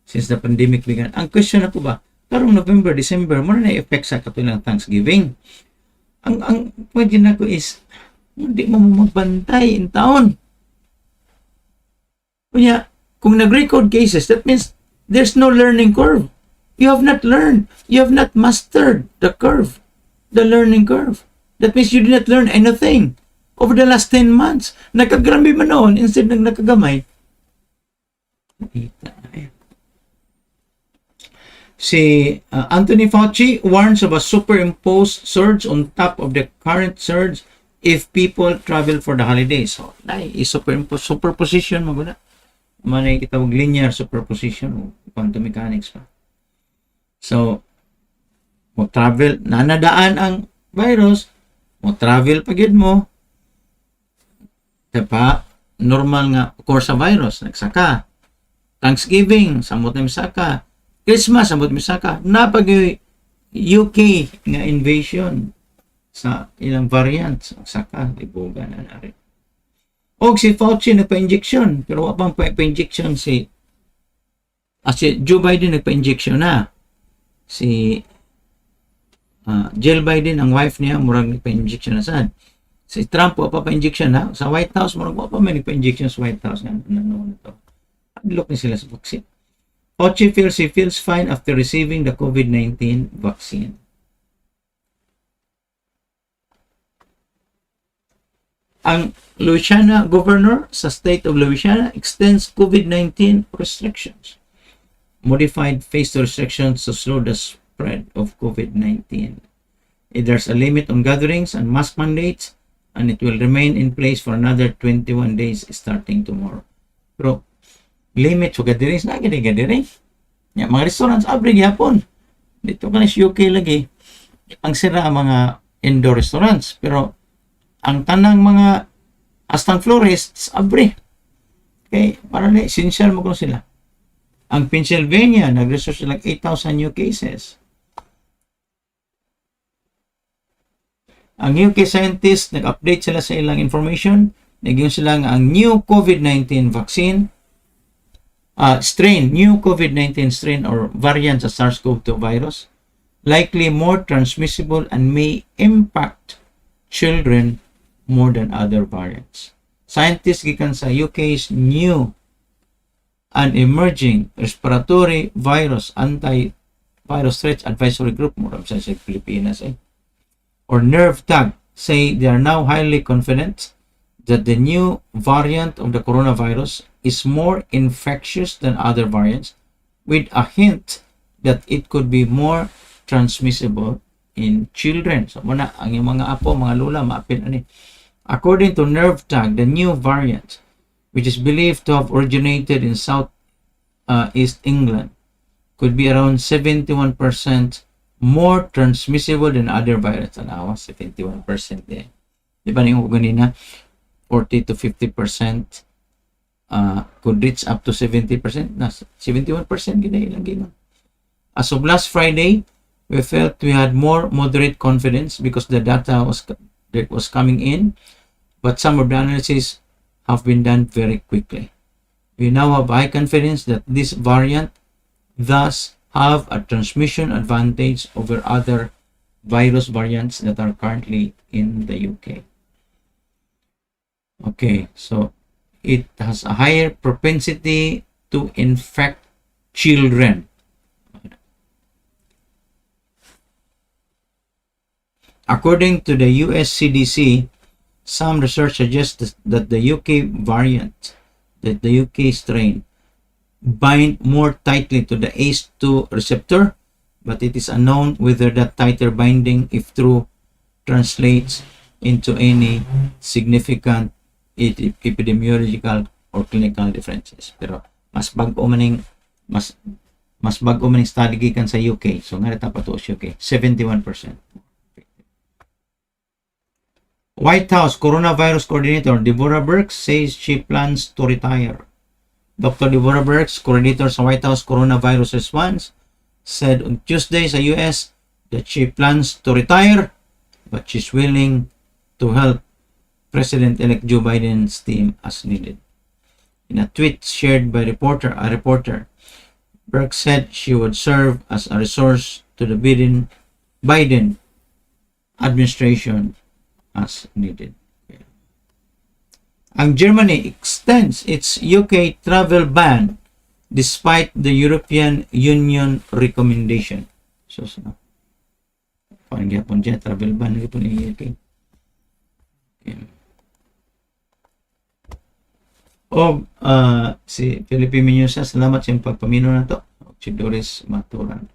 since the pandemic began. Ang question ako ba, karong November, December, mo na effect sa katulang Thanksgiving. Ang pwede na ko is, hindi mo magbantay in taon. Kaya, kung nag-record cases, that means there's no learning curve. You have not learned. You have not mastered the curve, the learning curve. That means you did not learn anything over the last 10 months. Nagkagrami man noon instead ng nakagamay. Si Anthony Fauci warns of a superimposed surge on top of the current surge if people travel for the holidays. So, superposition mo guna. Manay kitawag linear superposition o quantum mechanics pa. So, mo travel, nanadaan ang virus, mo travel pagid mo, diba? Normal nga course sa virus, nagsaka. Thanksgiving, samot na misaka. Christmas, samot misaka. Napag UK nga invasion sa ilang variants, saka, ibuga na rin. O si Fauci nagpa-injection, pero wapang pa-injection si Joe Biden nagpa-injection na. Si Jill Biden, ang wife niya, murag nagpa-injection na saan. Si Trump, wapa pa-injection na. Sa White House, murag wapa may nagpa-injection sa White House. Ano na to? Look ni sila sa vaccine. Fauci feels fine after receiving the COVID-19 vaccine. Ang Louisiana governor sa state of Louisiana extends COVID-19 restrictions. Modified phase restrictions to slow the spread of COVID-19. There's a limit on gatherings and mask mandates, and it will remain in place for another 21 days starting tomorrow. Pero, limit sa gatherings na gathering. Mga restaurants, abri gyapon. Dito ka na sa UK lagi. Ang sira ang mga indoor restaurants. Pero, ang tanang mga astang florists, abri. Okay, para na essential mo kung sila. Ang Pennsylvania, nag-research lang 8,000 new cases. Ang UK scientists, nag-update sila sa ilang information. Nagyon sila nga ang new COVID-19 vaccine, new COVID-19 strain or variant sa SARS-CoV-2 virus, likely more transmissible and may impact children more than other variants. Scientists gikan sa UK's new and emerging respiratory virus antivirus threats advisory group, murag sa Pilipinas or NERVTAG, say they are now highly confident that the new variant of the coronavirus is more infectious than other variants, with a hint that it could be more transmissible in children. So muna ang yung mga apo, mga lula, maapin ani. According to NERVTAG, the new variant, which is believed to have originated in South East England, could be around 71% more transmissible than other variants. Alawa, 71% eh. Di ba yung ganina? 40 to 50% could reach up to 70%. 71% gina ilang gina. As of last Friday, we felt we had more moderate confidence because the data was coming in, but some of the analysis have been done very quickly. We now have high confidence that this variant thus have a transmission advantage over other virus variants that are currently in the UK. Okay, so it has a higher propensity to infect children. According to the US CDC, some research suggests that the UK variant, that the UK strain, bind more tightly to the ACE2 receptor, but it is unknown whether that tighter binding, if true, translates into any significant epidemiological or clinical differences. Pero mas bago maning study gikan sa UK. So nga ta pato sa UK, 71%. White House Coronavirus Coordinator Deborah Birx says she plans to retire. Dr. Deborah Birx, coordinator sa White House Coronavirus Response, said on Tuesday sa US that she plans to retire, but she's willing to help President-elect Joe Biden's team as needed. In a tweet shared by a reporter, Burke said she would serve as a resource to the Biden administration as needed. Ang Germany extends its UK travel ban despite the European Union recommendation. So, parang gyapon dyan, travel ban gyapon ni UK. Okay. O si Felipe Mendoza, salamat sa pagpamino na to. Si Doris Maturan.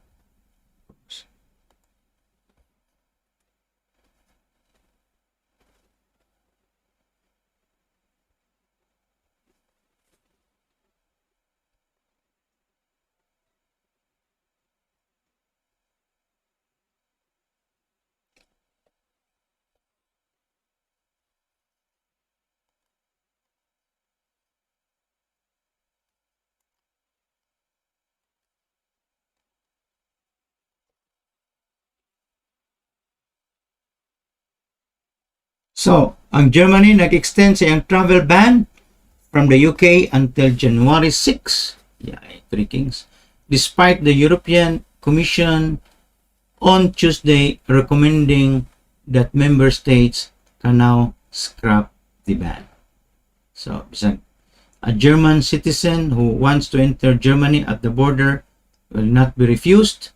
So, ang Germany nag-extend sa iyang travel ban from the UK until January 6. Yeah, Three Kings. Despite the European Commission on Tuesday recommending that member states can now scrap the ban. So, a German citizen who wants to enter Germany at the border will not be refused.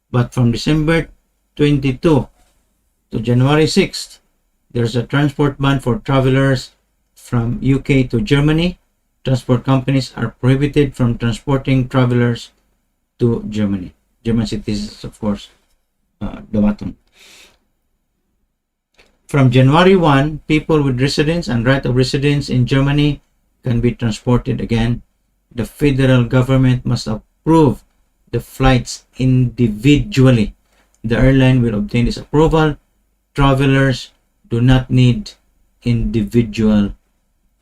But from December 22 to January 6th, there's a transport ban for travelers from UK to Germany. Transport companies are prohibited from transporting travelers to Germany. German citizens, of course, the bottom. From January 1, people with residence and right of residence in Germany can be transported again. The federal government must approve the flights individually. The airline will obtain this approval. Travelers do not need individual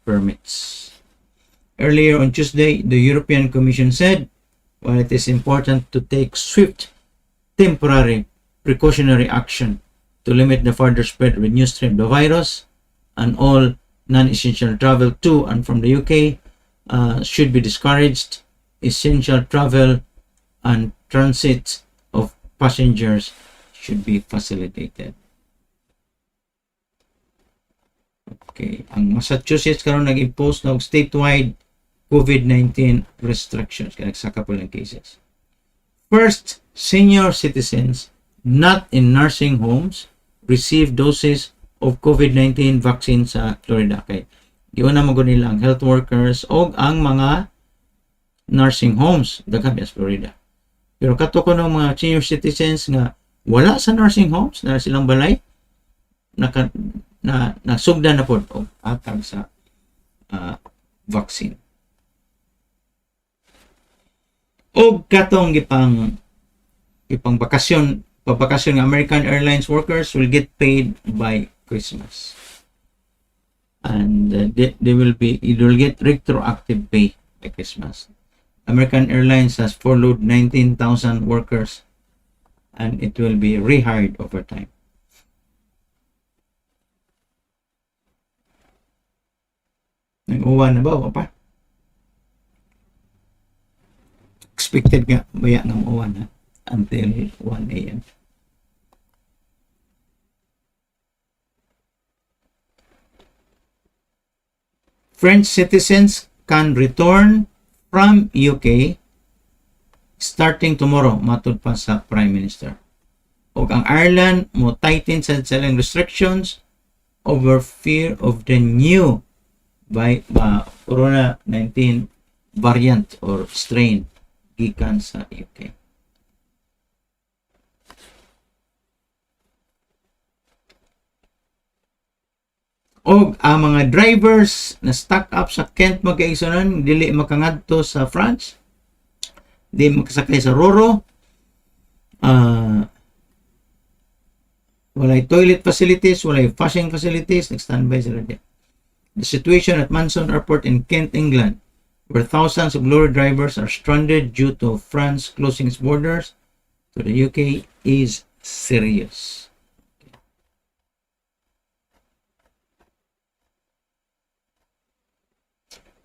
permits. Earlier on Tuesday, the European Commission said, while it is important to take swift, temporary, precautionary action to limit the further spread of the new strain of the virus, and all non-essential travel to and from the UK should be discouraged, essential travel and transit of passengers should be facilitated. Okay, ang Massachusetts karon nag-impose ng statewide COVID-19 restrictions kaya nagsaka po ng cases. First, senior citizens not in nursing homes receive doses of COVID-19 vaccine sa Florida. Kay giuna mo nila ang health workers o ang mga nursing homes daghan sa Florida. Pero kato ko ng mga senior citizens nga wala sa nursing homes na silang balay nasugdan na po o atag sa vaccine. O katong gipang bakasyon ng American Airlines workers will get paid by Christmas. And it will get retroactive pay by Christmas. American Airlines has furloughed 19,000 workers and it will be rehired over time. Nag-uwan na ba o pa? Expected nga baya ng uwan ha? Until 1 a.m. French citizens can return from UK starting tomorrow, matud pa sa Prime Minister. O ang Ireland mo tighten sa silang restrictions over fear of the new by Corona-19 variant or strain gikan sa UK. Og ang mga drivers na stuck up sa Kent magkaigsunan dili makangadto sa France, di makasakay sa Roro, walay toilet facilities, walay washing facilities, nag-standby sila dyan. The situation at Manson Airport in Kent, England, where thousands of lorry drivers are stranded due to France closing its borders to the UK, is serious.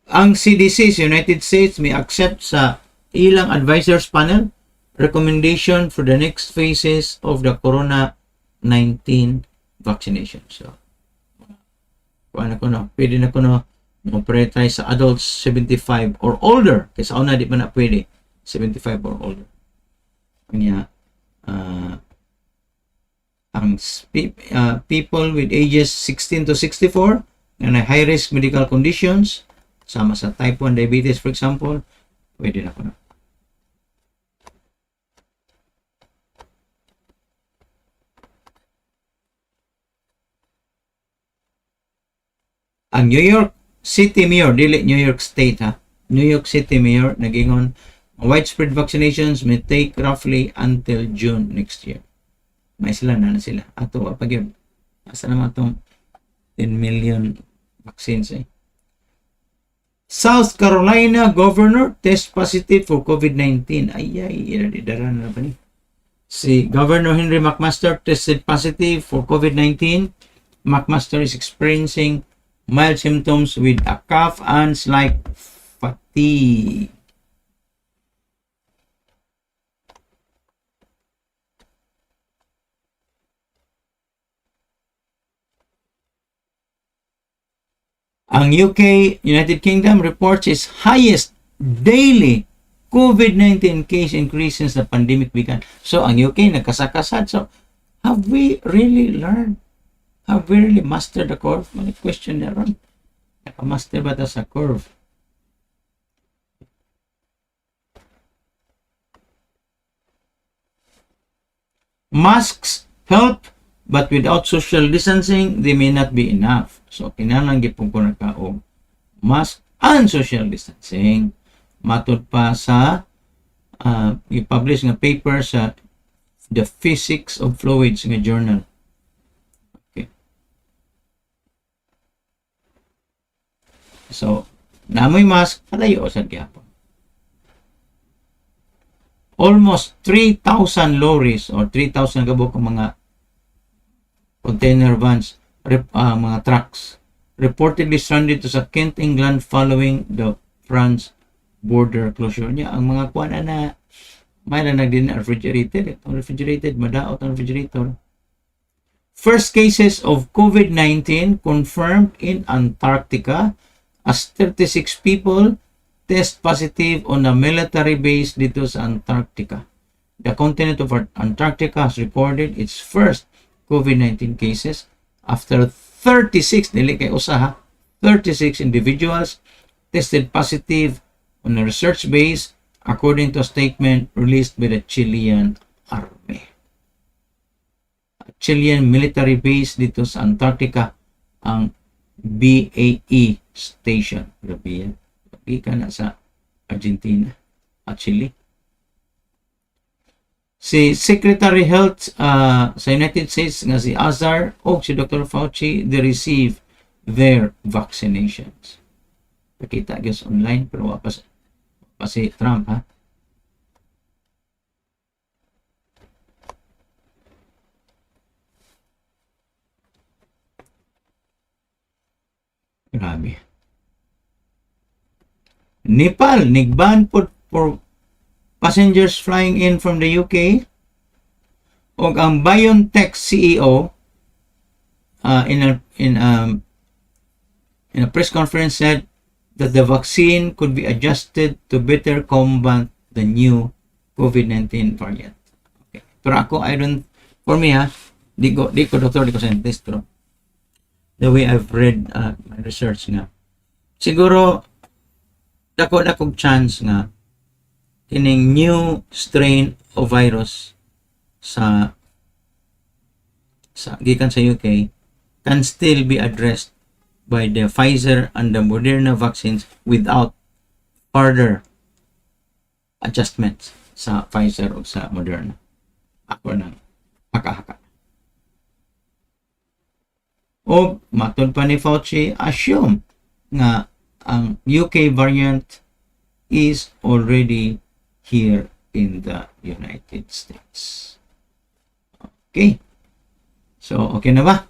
Ang CDC sa United States may accept sa ilang advisors panel recommendation for the next phases of the corona-19 vaccination. So, pwede na ko no prioritize sa adults 75 or older. Kasi una di pa na pwede 75 or older. Kanya, people with ages 16 to 64 na high-risk medical conditions, sama sa type 1 diabetes for example, pwede na ko na. Ang New York City Mayor, dili New York State ha, New York City Mayor, nagingon, widespread vaccinations may take roughly until June next year. May sila na sila. Ato, pag yun, asa naman itong 10 million vaccines eh. South Carolina Governor test positive for COVID-19. Ay, dara na ba ni? Si Governor Henry McMaster tested positive for COVID-19. McMaster is experiencing mild symptoms with a cough and slight fatigue. Ang UK, United Kingdom, reports its highest daily COVID-19 case increase since the pandemic began. So, ang UK nagkasakasad. So, have we really learned? Have we really mastered the curve? May question na ron. Nakamaster ba ta sa curve? Masks help, but without social distancing, they may not be enough. So, kinahanglan gipon ko nagkaog mask and social distancing. Matod pa sa i-publish nga paper sa The Physics of Fluids nga journal. Okay. So, namoy mask, palayo sa gyapon. Almost 3,000 lorries or 3,000 kabuk ang mga container vans, mga trucks, reportedly stranded to sa Kent, England following the France border closure niya. Ang mga kuan na may na nagdin refrigerated. Itong refrigerated, madaot ang refrigerator. First cases of COVID-19 confirmed in Antarctica as 36 people test positive on a military base dito sa Antarctica. The continent of Antarctica has recorded its first COVID-19 cases after 36, dili kay usaha, 36 individuals tested positive on a research base according to a statement released by the Chilean Army. A Chilean military base dito sa Antarctica, ang BAE Station. Grabe yan. Ika na sa Argentina at Chile. Si Secretary Health sa United States nga si Azar o si Dr. Fauci, they receive their vaccinations. Pakita guys online pero wapas pa si Trump ha. Grabe. Nepal nigban for passengers flying in from the UK, og ang BioNTech CEO in a press conference said that the vaccine could be adjusted to better combat the new COVID-19 variant. Okay. Pero ako, for me di ko doctor, di ko scientist, pero the way I've read my research nga, siguro dako chance nga kining new strain of virus sa gikan sa UK can still be addressed by the Pfizer and the Moderna vaccines without further adjustments sa Pfizer o sa Moderna. Ako na haka-haka. O matod pa ni Fauci, assume nga ang UK variant is already here in the United States. Okay. So, okay na ba?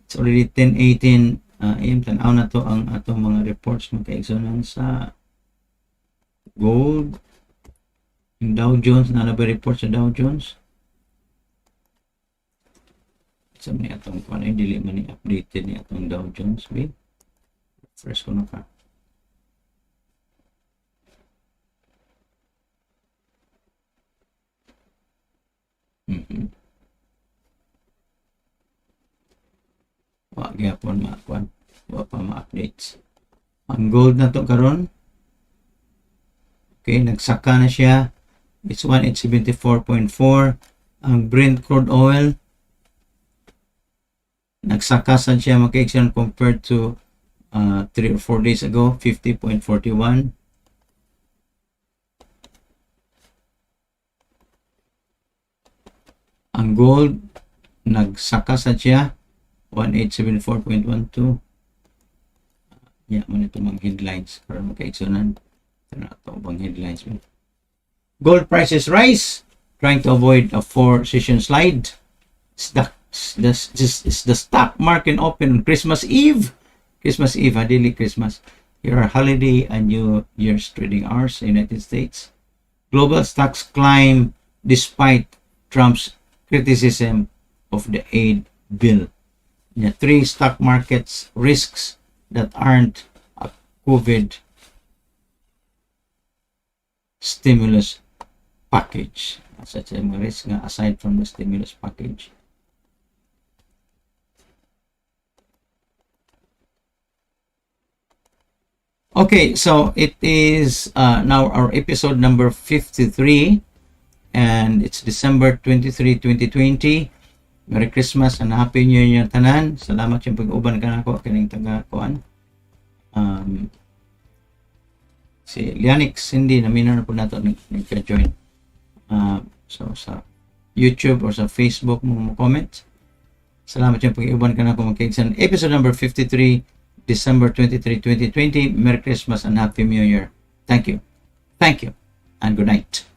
It's already 10:18 AM. Tanaw na to ang atong mga reports ng kaigsunan sa Gold. Yung Dow Jones, na ba report sa Dow Jones? Sa man atong kung ano, dili man updated ni atong Dow Jones, be. First ko na ka. Wa gyapon ma-kuan. Wa pa ma-updates. Ang gold na to karon. Okay, nagsaka na siya. It's 1874.4. Ang Brent crude oil, nagsakasan siya maka-action compared to 3 or 4 days ago, 50.41. Ang gold, nagsakasan siya, 1874.12. Yeah, man ito mga headlines para maka-actionan. Ito bang headlines. Gold prices rise, trying to avoid a 4-session slide. It's the stock market open on Christmas Eve. Christmas Eve, daily Christmas. Your holiday and New Year's trading hours in the United States. Global stocks climb despite Trump's criticism of the aid bill. The 3 stock markets risks that aren't a COVID stimulus package. Such a risk nga aside from the stimulus package. Okay, so it is now our episode number 53 and it's December 23, 2020. Merry Christmas and Happy New Year tanan. Salamat yung pag-uban ka na ako kining taga-kuan. Si Lianix, hindi namin na po nato nag-join. So sa YouTube or sa Facebook mo comment. Salamat yung pag-iuban ka na ako magkaigsan. Episode number 53, December 23, 2020. Merry Christmas and Happy New Year. Thank you. Thank you and good night.